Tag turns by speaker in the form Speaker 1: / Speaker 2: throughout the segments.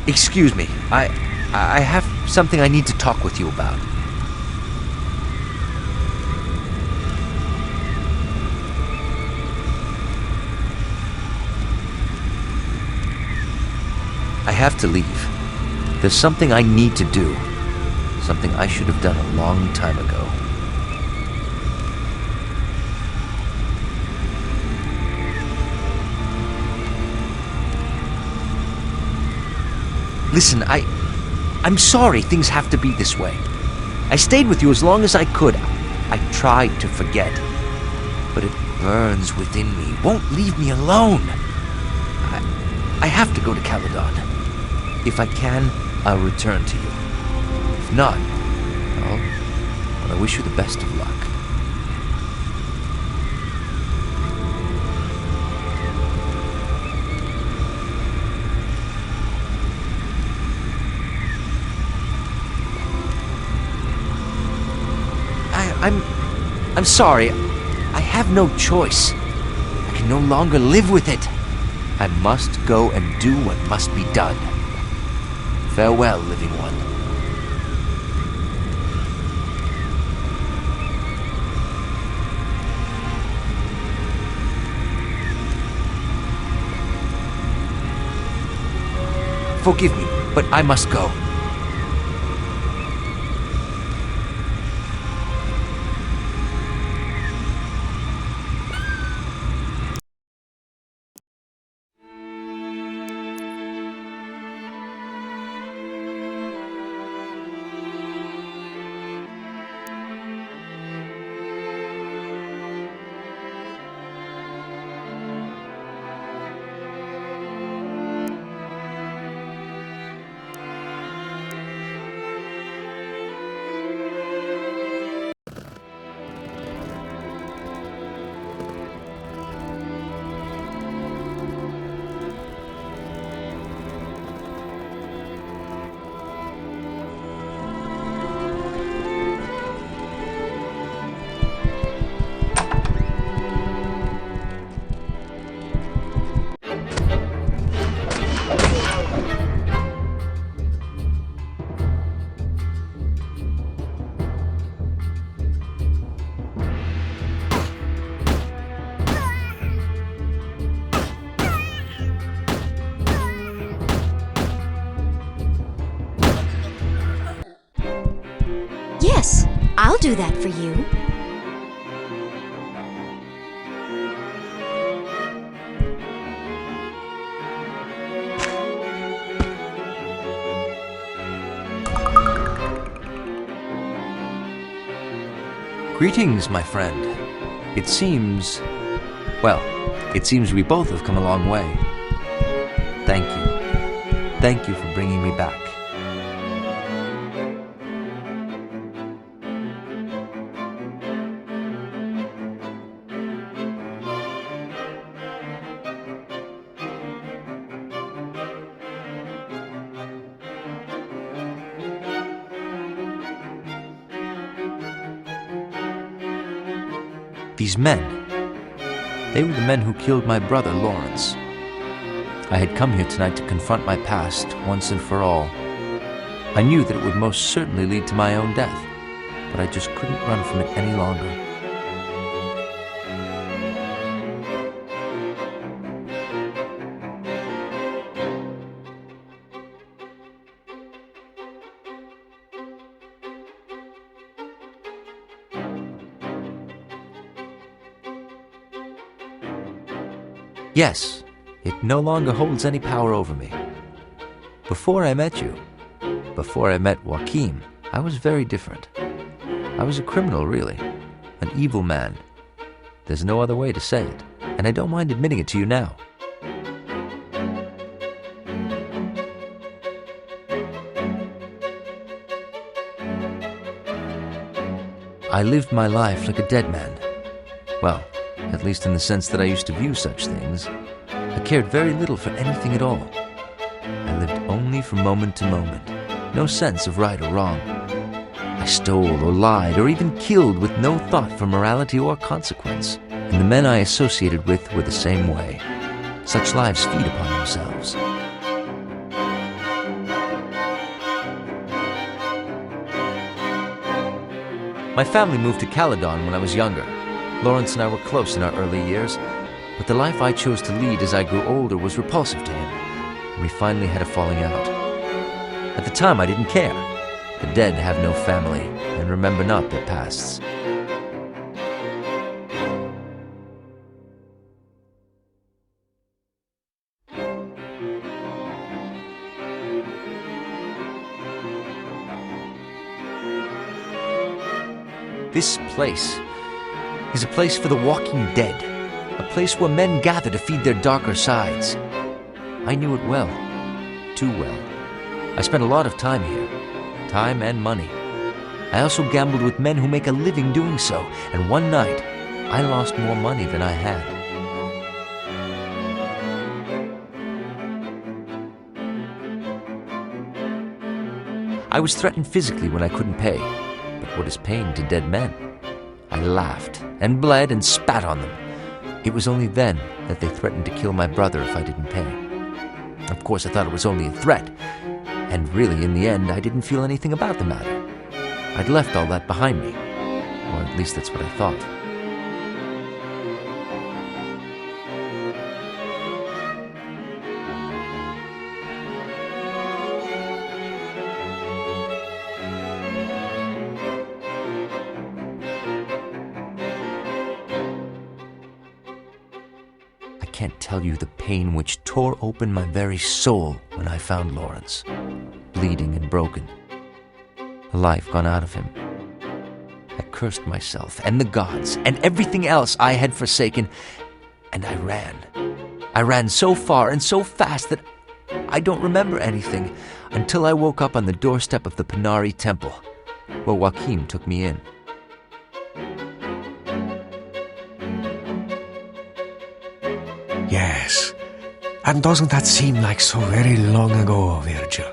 Speaker 1: Excuse me. I have something I need to talk with you about. I have to leave. There's something I need to do. Something I should have done a long time ago. Listen, I'm sorry things have to be this way. I stayed with you as long as I could. I tried to forget. But it burns within me, won't leave me alone. I have to go to Caledon. If I can, I'll return to you. If not, well, I wish you the best of luck. I'm sorry. I have no choice. I can no longer live with it. I must go and do what must be done. Farewell, living one. Forgive me, but I must go.
Speaker 2: Yes, I'll do that for you.
Speaker 1: Greetings, my friend. It seems we both have come a long way. Thank you. Thank you for bringing me back. These men, they were the men who killed my brother, Lawrence. I had come here tonight to confront my past once and for all. I knew that it would most certainly lead to my own death, but I just couldn't run from it any longer. Yes, it no longer holds any power over me. Before I met you, before I met Joachim, I was very different. I was a criminal, really. An evil man. There's no other way to say it, and I don't mind admitting it to you now. I lived my life like a dead man. Well, at least in the sense that I used to view such things. I cared very little for anything at all. I lived only from moment to moment, no sense of right or wrong. I stole or lied or even killed with no thought for morality or consequence, and the men I associated with were the same way. Such lives feed upon themselves. My family moved to Caledon when I was younger. Lawrence and I were close in our early years, but the life I chose to lead as I grew older was repulsive to him, and we finally had a falling out. At the time, I didn't care. The dead have no family and remember not their pasts. This place is a place for the walking dead, a place where men gather to feed their darker sides. I knew it well, too well. I spent a lot of time here, time and money. I also gambled with men who make a living doing so, and one night, I lost more money than I had. I was threatened physically when I couldn't pay, but what is pain to dead men? I laughed and bled and spat on them. It was only then that they threatened to kill my brother if I didn't pay. Of course, I thought it was only a threat, and really, in the end, I didn't feel anything about the matter. I'd left all that behind me, or at least that's what I thought. I can't tell you the pain which tore open my very soul when I found Lawrence, bleeding and broken, the life gone out of him. I cursed myself and the gods and everything else I had forsaken, and I ran. I ran so far and so fast that I don't remember anything until I woke up on the doorstep of the Panari temple, where Joachim took me in.
Speaker 3: Yes, and doesn't that seem like so very long ago, Virgil?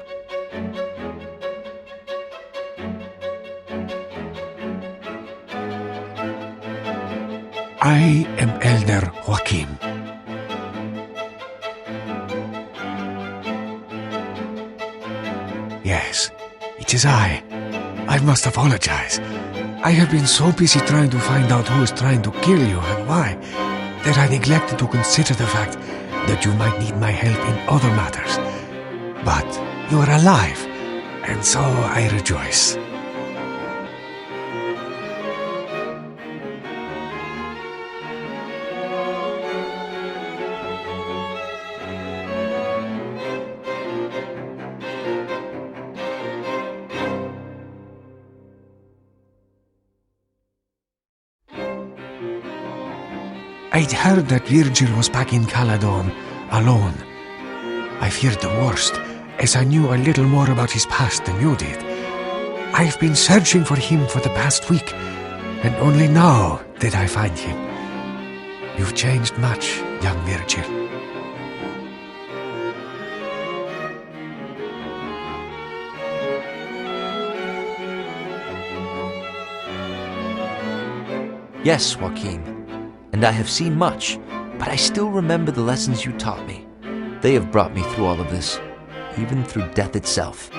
Speaker 3: I am Elder Joachim. Yes, it is I. I must apologize. I have been so busy trying to find out who is trying to kill you and why, that I neglected to consider the fact that you might need my help in other matters. But you are alive, and so I rejoice. I'd heard that Virgil was back in Caledon, alone. I feared the worst, as I knew a little more about his past than you did. I've been searching for him for the past week, and only now did I find him. You've changed much, young Virgil.
Speaker 1: Yes, Joachim. And I have seen much, but I still remember the lessons you taught me. They have brought me through all of this, even through death itself.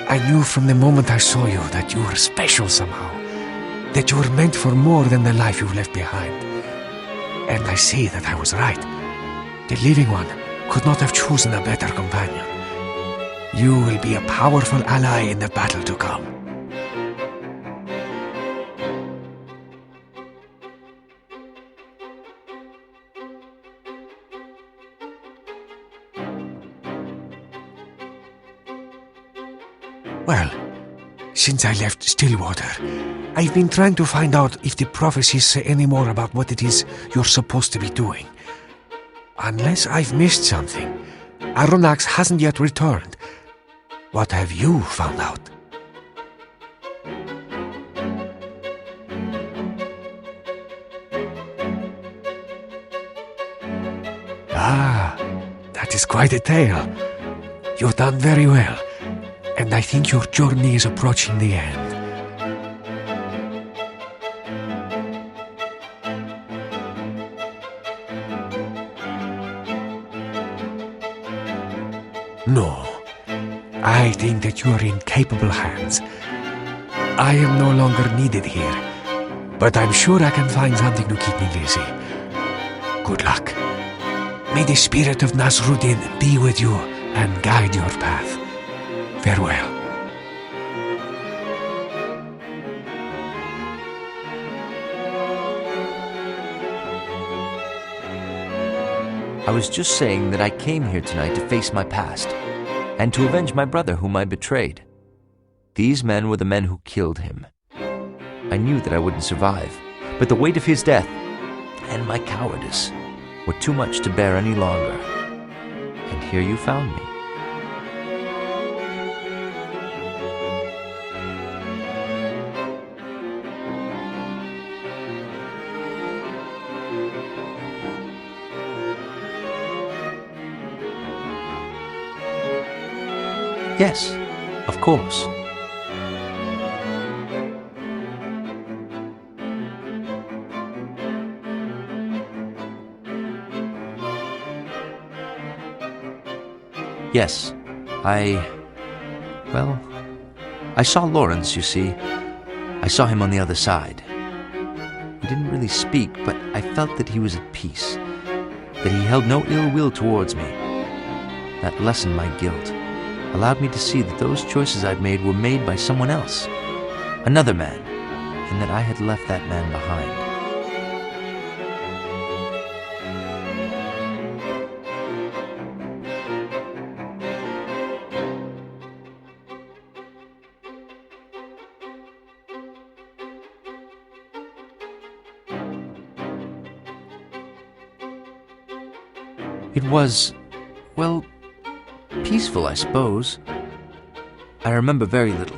Speaker 3: I knew from the moment I saw you that you were special somehow, that you were meant for more than the life you've left behind. And I see that I was right. The Living One could not have chosen a better companion. You will be a powerful ally in the battle to come. Well, since I left Stillwater, I've been trying to find out if the prophecies say any more about what it is you're supposed to be doing. Unless I've missed something, Aronnax hasn't yet returned. What have you found out? Ah, that is quite a tale. You've done very well, and I think your journey is approaching the end. No. I think that you are in capable hands. I am no longer needed here, but I'm sure I can find something to keep me busy. Good luck. May the spirit of Nasruddin be with you and guide your path. Farewell.
Speaker 1: I was just saying that I came here tonight to face my past, and to avenge my brother whom I betrayed. These men were the men who killed him. I knew that I wouldn't survive, but the weight of his death and my cowardice were too much to bear any longer. And here you found me. Yes, of course. Yes, I saw Lawrence, you see. I saw him on the other side. He didn't really speak, but I felt that he was at peace, that he held no ill will towards me. That lessened my guilt, allowed me to see that those choices I'd made were made by someone else, another man, and that I had left that man behind. It was, well, peaceful, I suppose. I remember very little.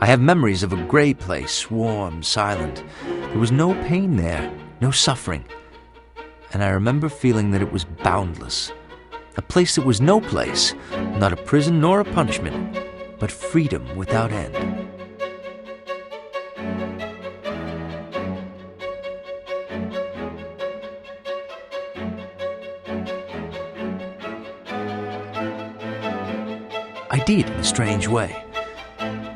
Speaker 1: I have memories of a grey place, warm, silent. There was no pain there, no suffering. And I remember feeling that it was boundless. A place that was no place, not a prison nor a punishment, but freedom without end. I did, in a strange way.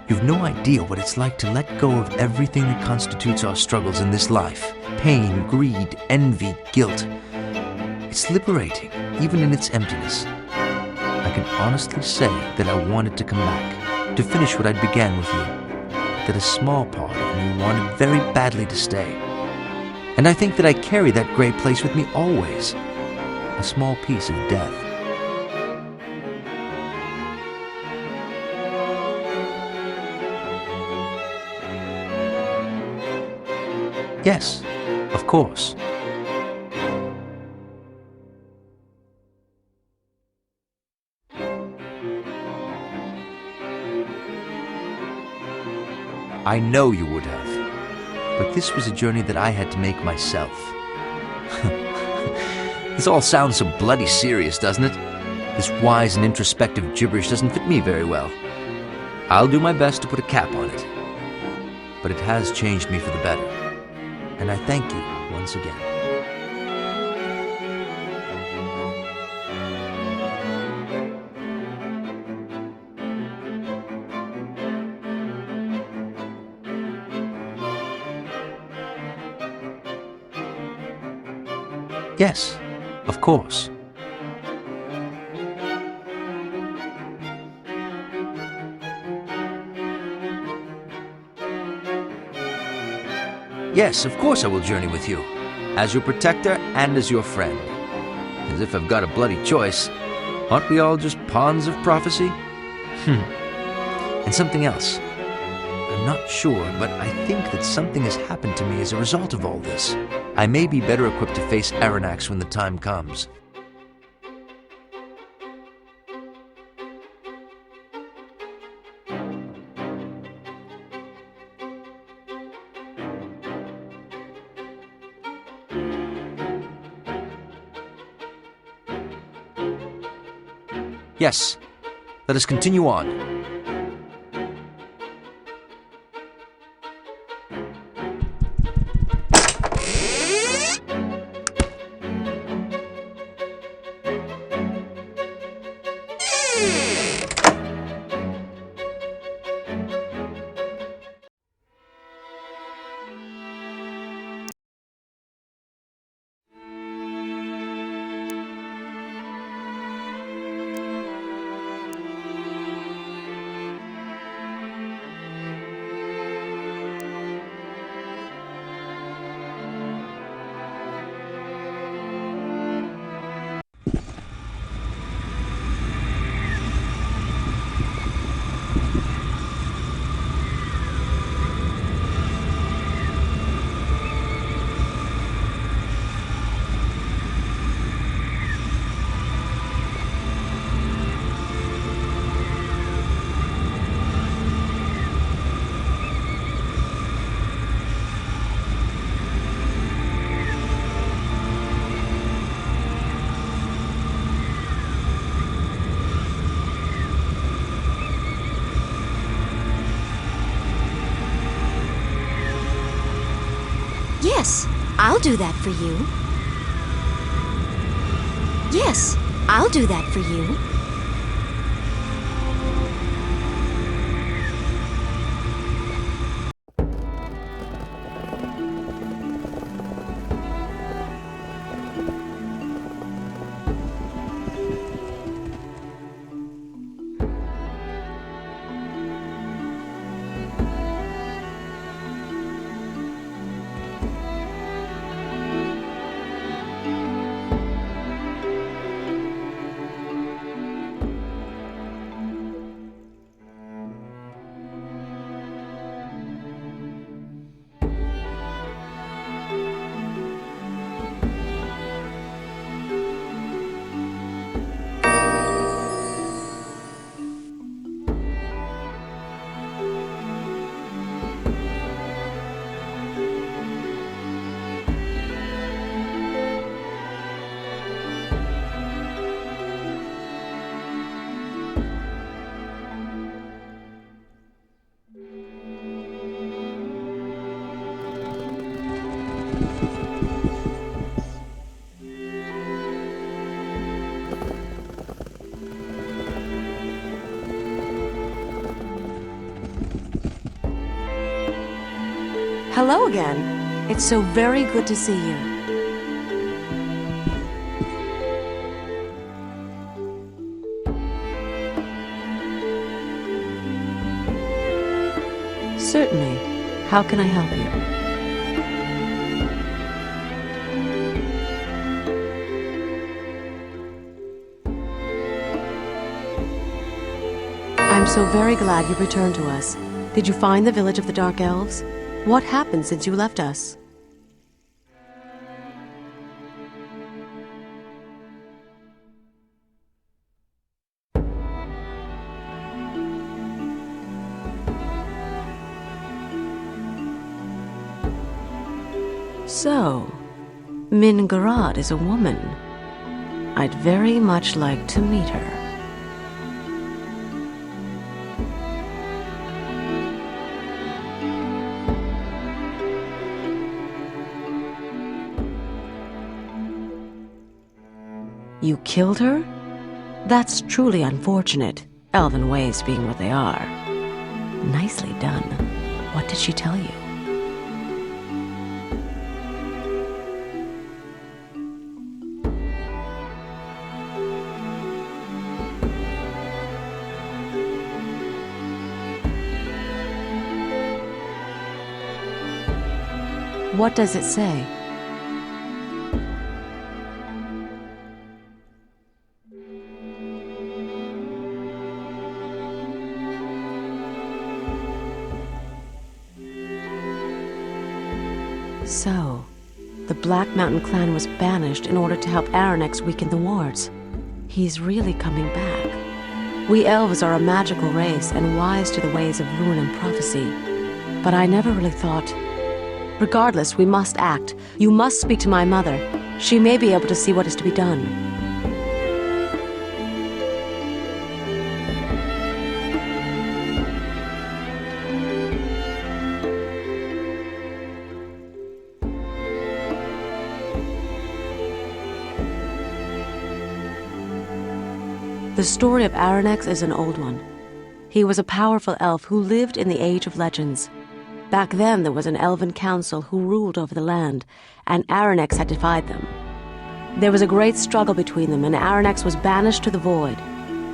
Speaker 1: You've no idea what it's like to let go of everything that constitutes our struggles in this life. Pain, greed, envy, guilt. It's liberating, even in its emptiness. I can honestly say that I wanted to come back, to finish what I began with you, that a small part of me wanted very badly to stay. And I think that I carry that grey place with me always, a small piece of death. Yes, of course. I know you would have, but this was a journey that I had to make myself. This all sounds so bloody serious, doesn't it? This wise and introspective gibberish doesn't fit me very well. I'll do my best to put a cap on it. But it has changed me for the better. And I thank you once again. Yes, of course. Yes, of course I will journey with you, as your protector and as your friend. As if I've got a bloody choice. Aren't we all just pawns of prophecy? And something else. I'm not sure, but I think that something has happened to me as a result of all this. I may be better equipped to face Aranax when the time comes. Yes, let us continue on.
Speaker 2: Yes, I'll do that for you. Yes, I'll do that for you.
Speaker 4: Hello again. It's so very good to see you. Certainly. How can I help you? I'm so very glad you returned to us. Did you find the village of the Dark Elves? What happened since you left us? So, Masquerade is a woman. I'd very much like to meet her. You killed her? That's truly unfortunate, elven ways being what they are. Nicely done. What did she tell you? What does it say? So, the Black Mountain clan was banished in order to help Aranex weaken the wards. He's really coming back. We elves are a magical race and wise to the ways of ruin and prophecy. But I never really thought... Regardless, we must act. You must speak to my mother. She may be able to see what is to be done. The story of Aranex is an old one. He was a powerful elf who lived in the Age of Legends. Back then, there was an elven council who ruled over the land, and Aranex had defied them. There was a great struggle between them, and Aranex was banished to the void.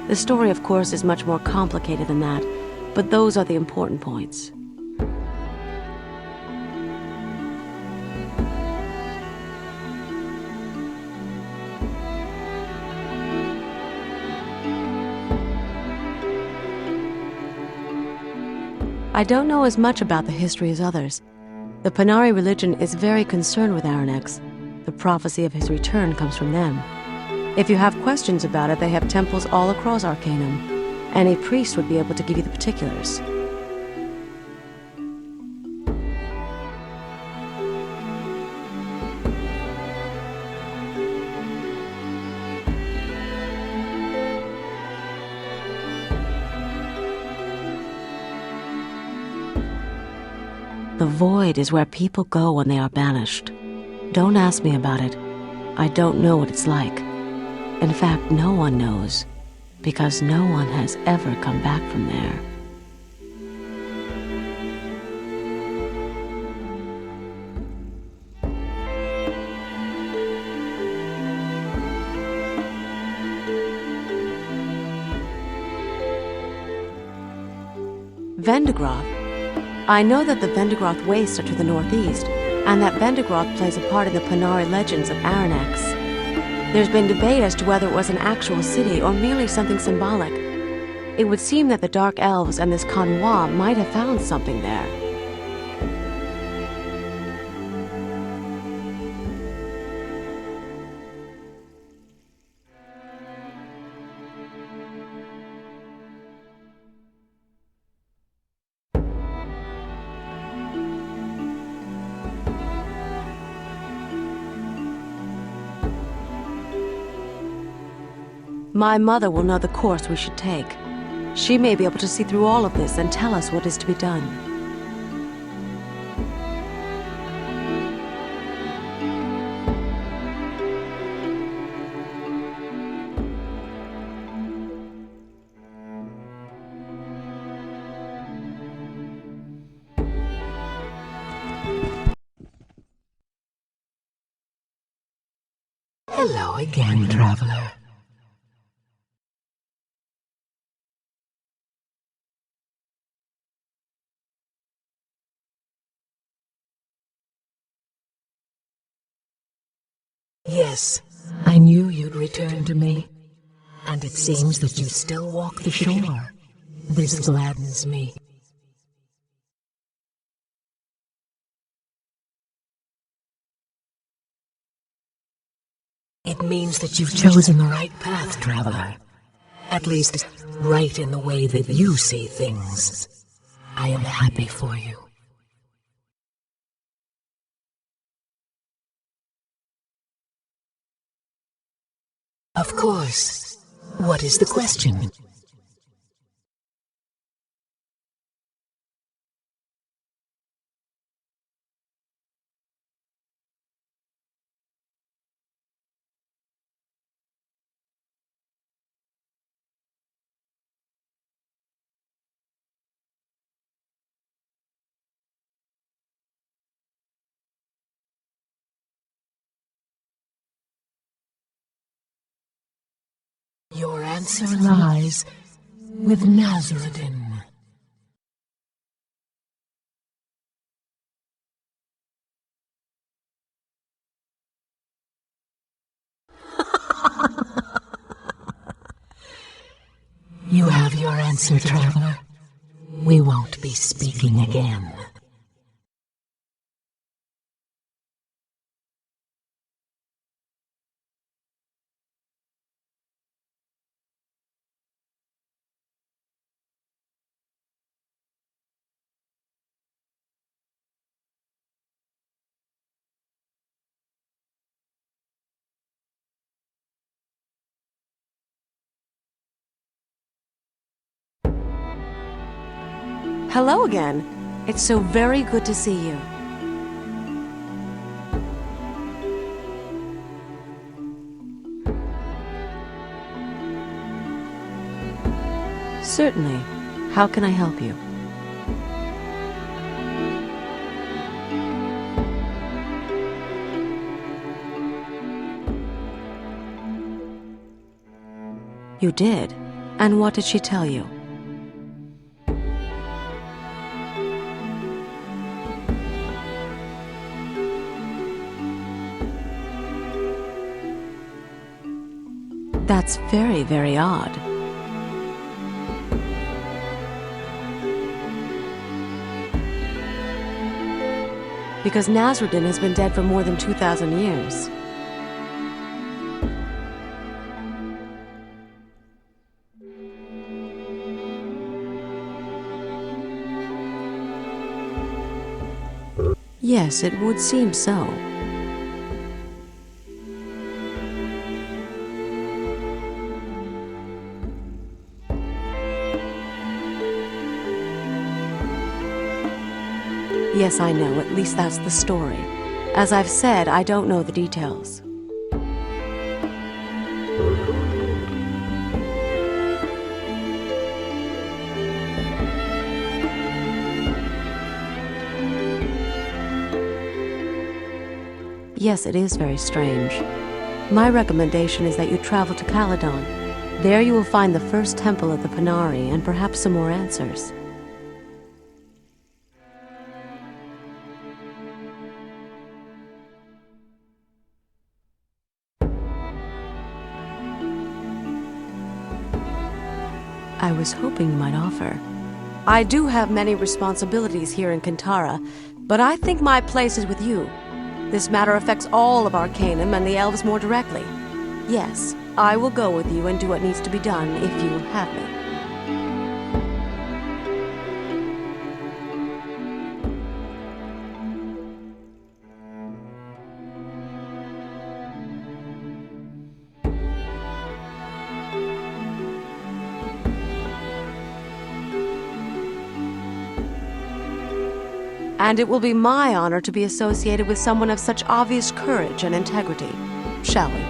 Speaker 4: The story, of course, is much more complicated than that, but those are the important points. I don't know as much about the history as others. The Panari religion is very concerned with Aranex. The prophecy of his return comes from them. If you have questions about it, they have temples all across Arcanum. Any priest would be able to give you the particulars. The void is where people go when they are banished. Don't ask me about it. I don't know what it's like. In fact, no one knows, because no one has ever come back from there. Vendigroth. I know that the Vendigroth Wastes are to the northeast, and that Vendigroth plays a part in the Panari legends of Aranex. There's been debate as to whether it was an actual city or merely something symbolic. It would seem that the Dark Elves and this convoi might have found something there. My mother will know the course we should take. She may be able to see through all of this and tell us what is to be done.
Speaker 5: Hello again, traveler. Yes, I knew you'd return to me, and it seems that you still walk the shore. This gladdens me. It means that you've chosen the right path, traveler. At least, right in the way that you see things. I am happy for you. Of course. What is the question? Your answer lies with Nazarudin. You have your answer, traveler. We won't be speaking again.
Speaker 4: Hello again. It's so very good to see you. Certainly. How can I help you? You did? And what did she tell you? That's very, very odd. Because Nasruddin has been dead for more than 2,000 years. Yes, it would seem so. Yes, I know. At least that's the story. As I've said, I don't know the details. Yes, it is very strange. My recommendation is that you travel to Caledon. There you will find the first temple of the Panari and perhaps some more answers. I was hoping you might offer. I do have many responsibilities here in Kintara, but I think my place is with you. This matter affects all of Arcanum and the elves more directly. Yes, I will go with you and do what needs to be done if you will have me. And it will be my honor to be associated with someone of such obvious courage and integrity. Shall we?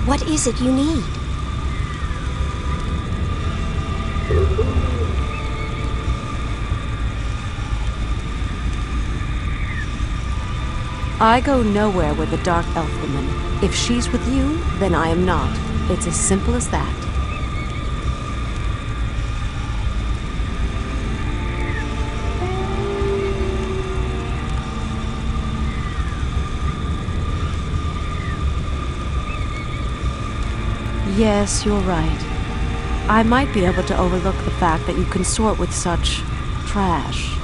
Speaker 2: What is it you need?
Speaker 4: I go nowhere with the Dark Elf woman. If she's with you, then I am not. It's as simple as that. Yes, you're right. I might be able to overlook the fact that you consort with such trash.